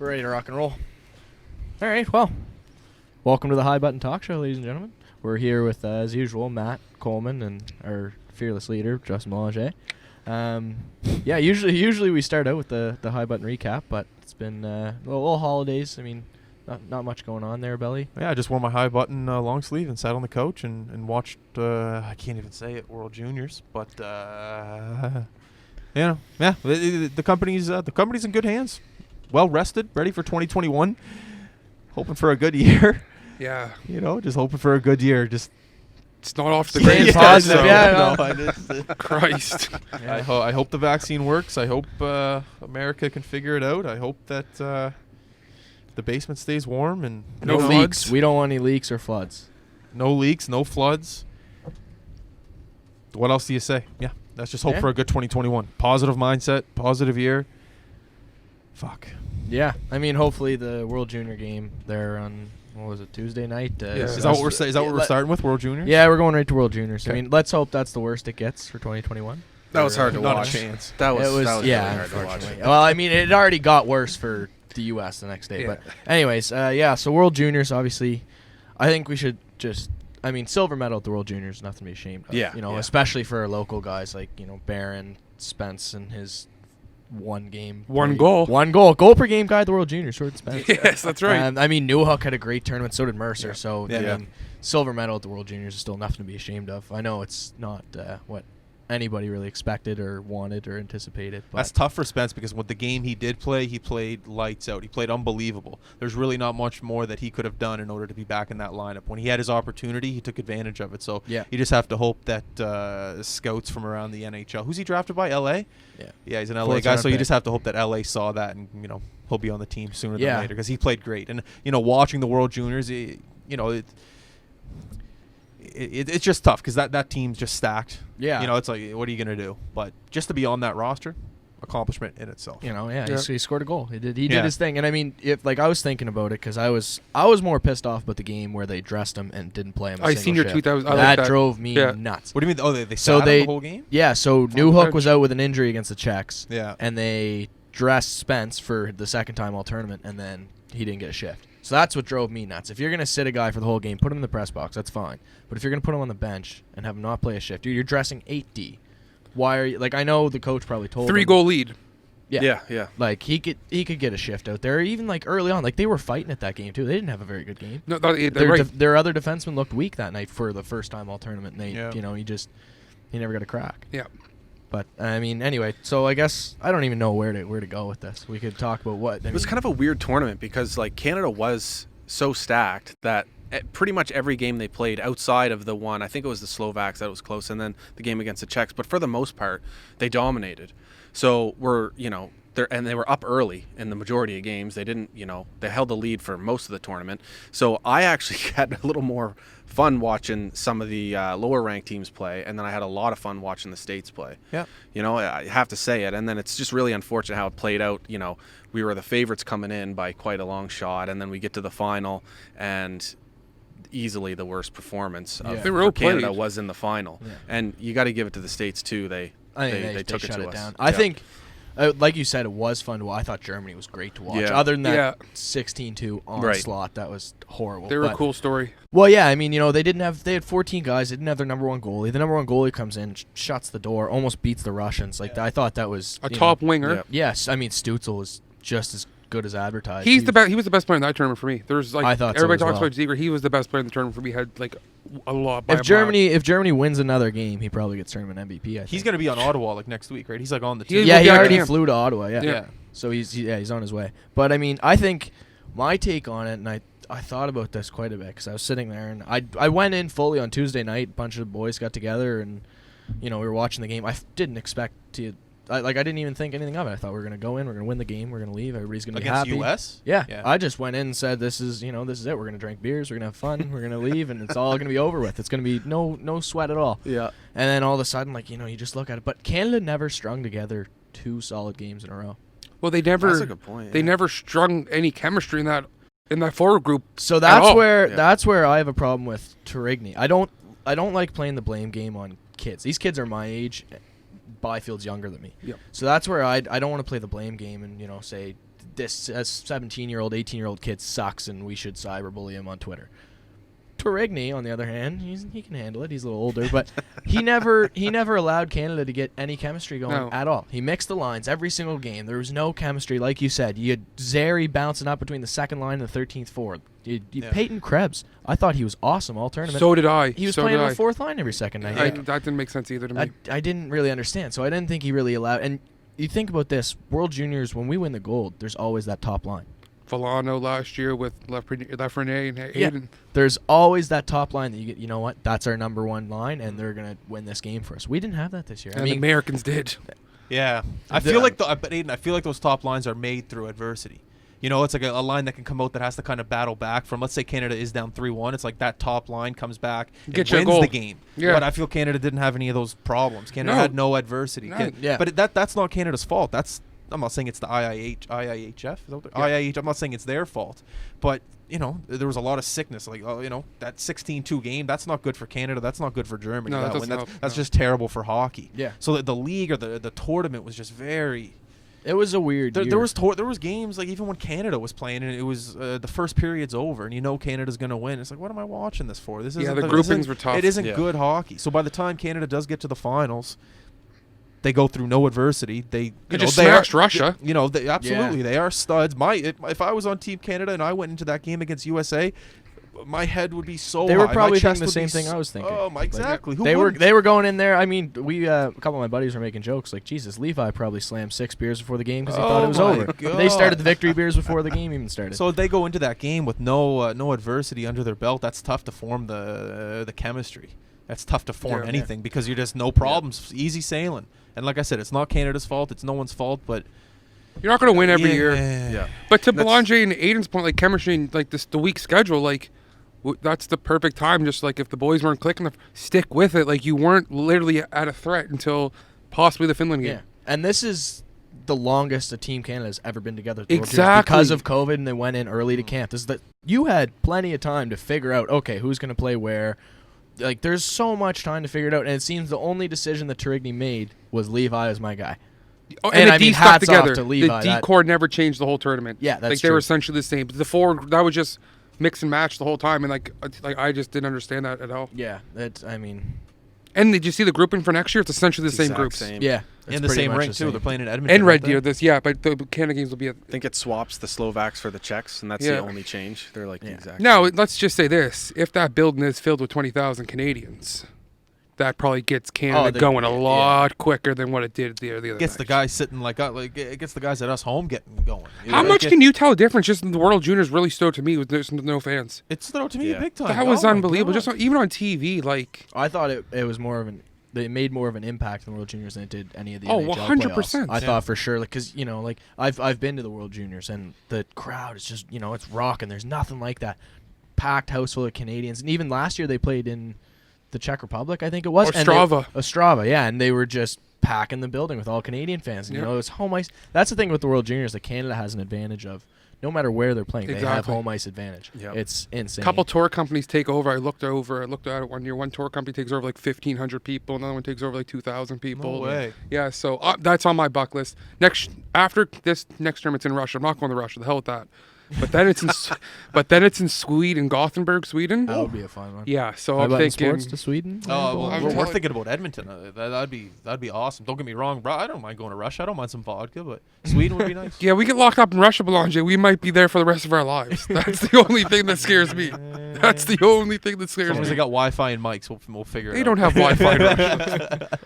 We're ready to rock and roll. All right, well, welcome to the High Button Talk Show, ladies and gentlemen. We're here with, as usual, Matt Coleman and our fearless leader, Justin Melanger. Yeah, usually we start out with the High Button recap, but it's been little holidays. I mean, not much going on there, Belly. Yeah, I just wore my High Button long sleeve and sat on the couch and watched, I can't even say it, World Juniors, but, the company's in good hands. Well rested, ready for 2021. Hoping for a good year. Yeah. Just hoping for a good year. Just it's not off the Stay greatest positive, start, yeah. Christ. Yeah. I hope the vaccine works. I hope America can figure it out. I hope that the basement stays warm and No leaks. We don't want any leaks or floods. No leaks, no floods. What else do you say? Yeah, let's just hope for a good 2021. Positive mindset, positive year. Fuck. Yeah, I mean, hopefully the World Junior game there on, what was it, Tuesday night? Is that what we're saying? Is that what we're starting with, World Juniors? Yeah, we're going right to World Juniors. Okay. I mean, let's hope that's the worst it gets for 2021. That was hard to Not watch. a chance. That was yeah, really hard to watch. unfortunately. Well, I mean, it already got worse for the U.S. the next day. Yeah. But anyways, so World Juniors, obviously, I think we should just, I mean, silver medal at the World Juniors, nothing to be ashamed of. Yeah, yeah. Especially for our local guys like, Barron, Spence, and his one goal per game guy at the World Juniors. Short Spence. Yes, that's right. I mean, Newhook had a great tournament. So did Mercer. Yeah. So Yeah. I mean, silver medal at the World Juniors is still nothing to be ashamed of. I know it's not what anybody really expected or wanted or anticipated. But That's tough for Spence because with the game he did play, he played lights out. He played unbelievable. There's really not much more that he could have done in order to be back in that lineup. When he had his opportunity, he took advantage of it. So Yeah. you just have to hope that scouts from around the NHL. Who's he drafted by? LA? Yeah, he's an LA guy. So you just have to hope that LA saw that and, he'll be on the team sooner than later because he played great. And, watching the World Juniors, it's just tough because that team's just stacked. Yeah. It's like, what are you going to do? But just to be on that roster, accomplishment in itself. He scored a goal. He did Yeah. his thing. And I mean, I was thinking about it because I was more pissed off about the game where they dressed him and didn't play him. I seen your tweet. That drove me Yeah. nuts. What do you mean? Oh, they sat him the whole game? Yeah, so Newhook was out with an injury against the Czechs. Yeah. And they dressed Spence for the second time all tournament, and then he didn't get a shift. So that's what drove me nuts. If you're going to sit a guy for the whole game, put him in the press box, that's fine. But if you're going to put him on the bench and have him not play a shift, dude, you're dressing 8D. Why are you, I know the coach probably told him. 3-goal lead. Yeah. Yeah. Like, he could get a shift out there. Even, early on, they were fighting at that game, too. They didn't have a very good game. No, they're right. Their other defensemen looked weak that night for the first time all tournament. And they, he never got a crack. Yeah. But, I mean, anyway, so I guess I don't even know where to go with this. We could talk about what. It was kind of a weird tournament because, Canada was so stacked that pretty much every game they played outside of the one, I think it was the Slovaks that was close, and then the game against the Czechs, but for the most part, they dominated. So they were up early in the majority of games. They didn't, they held the lead for most of the tournament. So I actually had a little more fun watching some of the lower ranked teams play, and then I had a lot of fun watching the States play. Yeah. I have to say it. And then it's just really unfortunate how it played out. We were the favorites coming in by quite a long shot, and then we get to the final, and easily the worst performance of They were Canada outplayed. was in the final. Yeah. And you got to give it to the States too. They took it shut to it us. down. I think, like you said, it was fun to watch. I thought Germany was great to watch. Yeah. Other than that Yeah. 16-2 onslaught, that was horrible. They were a But- cool story. Well, yeah, I mean, they had 14 guys. They didn't have their number one goalie. The number one goalie comes in, shuts the door, almost beats the Russians. I thought that was A top winger. Yeah. Yes, I mean, Stutzel was just as good as advertised. He's the best. He was the best player in that tournament for me. There's I thought so everybody as talks well. about Ziegler. He was the best player in the tournament for me. Had a lot. By If a Germany wins another game, he probably gets tournament MVP. I think. He's going to be on Ottawa next week, right? He's on the He team. is Yeah, he Yeah, already camp. flew to Ottawa. Yeah. Yeah. So he's on his way. But I mean, I think my take on it, and I thought about this quite a bit because I was sitting there and I went in fully on Tuesday night. A bunch of boys got together and we were watching the game. I didn't expect to. I didn't even think anything of it. I thought we were gonna go in, we're gonna win the game, we're gonna leave, everybody's gonna Against be happy. U.S.? Yeah. Yeah. I just went in and said, this is it. We're gonna drink beers, we're gonna have fun, we're gonna leave, and it's all gonna be over with. It's gonna be no sweat at all. Yeah. And then all of a sudden, you just look at it. But Canada never strung together 2 solid games in a row. Well, they never. That's a good point. They yeah. never strung any chemistry in that forward group. So that's all. where I have a problem with Turigny. I don't like playing the blame game on kids. These kids are my age. Byfield's younger than me. Yep. So that's where I don't want to play the blame game and say this 17-year-old, 18-year-old kid sucks and we should cyberbully him on Twitter. Tourigny, on the other hand, he can handle it. He's a little older, but he never allowed Canada to get any chemistry going at all. He mixed the lines every single game. There was no chemistry, like you said. You had Zary bouncing up between the second line and the 13th forward. Peyton Krebs, I thought he was awesome all tournament. So did I. He was playing on the fourth line every second night. That didn't make sense either to me. I didn't really understand, so I didn't think he really allowed. And you think about this, World Juniors, when we win the gold, there's always that top line. Volano last year with Lafreniere and Aiden. Yeah. There's always that top line that you get. You know what? That's our number one line, and they're gonna win this game for us. We didn't have that this year. And the Americans did. Yeah, I feel like Aiden, I feel like those top lines are made through adversity. You know, it's like a line that can come out that has to kind of battle back from. Let's say Canada is down 3-1. It's like that top line comes back and wins the game. Yeah. But I feel Canada didn't have any of those problems. Canada had no adversity. But that's not Canada's fault. I'm not saying it's the IIHF. IIH. I'm not saying it's their fault, but you know there was a lot of sickness. Like that 16-2 game. That's not good for Canada. That's not good for Germany. No, that's just terrible for hockey. Yeah. So the league or the tournament was just very. It was a weird year. There was games like even when Canada was playing and it was the first period's over and Canada's gonna win. It's like what am I watching this for? This isn't the groupings were tough. It isn't good hockey. So by the time Canada does get to the finals. They go through no adversity. They just smashed Russia. They are studs. If I was on Team Canada and I went into that game against USA, my head would be so high. They were probably thinking the same thing I was thinking. Oh, exactly. They were going in there. I mean, a couple of my buddies were making jokes like, Jesus, Levi probably slammed 6 beers before the game because he thought it was over. God. They started the victory beers before the game even started. So if they go into that game with no adversity under their belt, that's tough to form the chemistry. That's tough to form anything because you're just no problems, easy sailing. And like I said, it's not Canada's fault. It's no one's fault, but you're not going to win every year. Yeah. But to Belanger and Aiden's point, like chemistry and like the weak schedule, like that's the perfect time. Just like if the boys weren't clicking, stick with it. Like you weren't literally at a threat until possibly the Finland game. Yeah. And this is the longest a Team Canada has ever been together. Exactly. Because of COVID and they went in early to camp. You had plenty of time to figure out, okay, who's going to play where. Like, there's so much time to figure it out, and it seems the only decision that Tourigny made was Levi as my guy. Oh, and the D stuck together. To Levi, the D core never changed the whole tournament. Yeah, that's like true. They were essentially the same. But the forward, that was just mix and match the whole time, and like I just didn't understand that at all. Yeah, And did you see the grouping for next year? It's essentially the same groups. Yeah. In the same rink, too. They're playing in Edmonton. And Red Deer, but the Canada games will be I think it swaps the Slovaks for the Czechs, and that's the only change. They're like the exact same. Now, let's just say this. If that building is filled with 20,000 Canadians, that probably gets Canada going a lot quicker than what it did the other gets night. The guys sitting it gets the guys at us home getting going. How much can you tell a difference? Just in the World Juniors really stood out to me with there's no fans. It stood out to me big time. That was unbelievable. Just even on TV, like I thought it was more of an. They made more of an impact in the World Juniors than it did any of the NHL 100%. playoffs. I thought for sure, because I've been to the World Juniors and the crowd is just it's rocking. There's nothing like that. Packed house full of Canadians, and even last year they played in the Czech Republic, I think it was. Ostrava. Ostrava, yeah, and they were just packing the building with all Canadian fans. And, it was home ice. That's the thing with the World Juniors that Canada has an advantage of. No matter where they're playing, they have home ice advantage. Yep. It's insane. A couple tour companies take over. I looked at it one year. One tour company takes over like 1,500 people. Another one takes over like 2,000 people. No way. Yeah, so that's on my bucket list. After this next tournament's in Russia. I'm not going to Russia. The hell with that. But then it's in Sweden, Gothenburg, Sweden. That would be a fun one. Yeah, so I'm thinking sports to Sweden. Oh, well, we're thinking about Edmonton. That'd be awesome. Don't get me wrong, bro. I don't mind going to Russia. I don't mind some vodka, but Sweden would be nice. Yeah, we get locked up in Russia, Belanger. We might be there for the rest of our lives. That's the only thing that scares me. That's the only thing that scares me. As long as they got Wi-Fi and mics, we'll figure it out. They don't have Wi-Fi in Russia.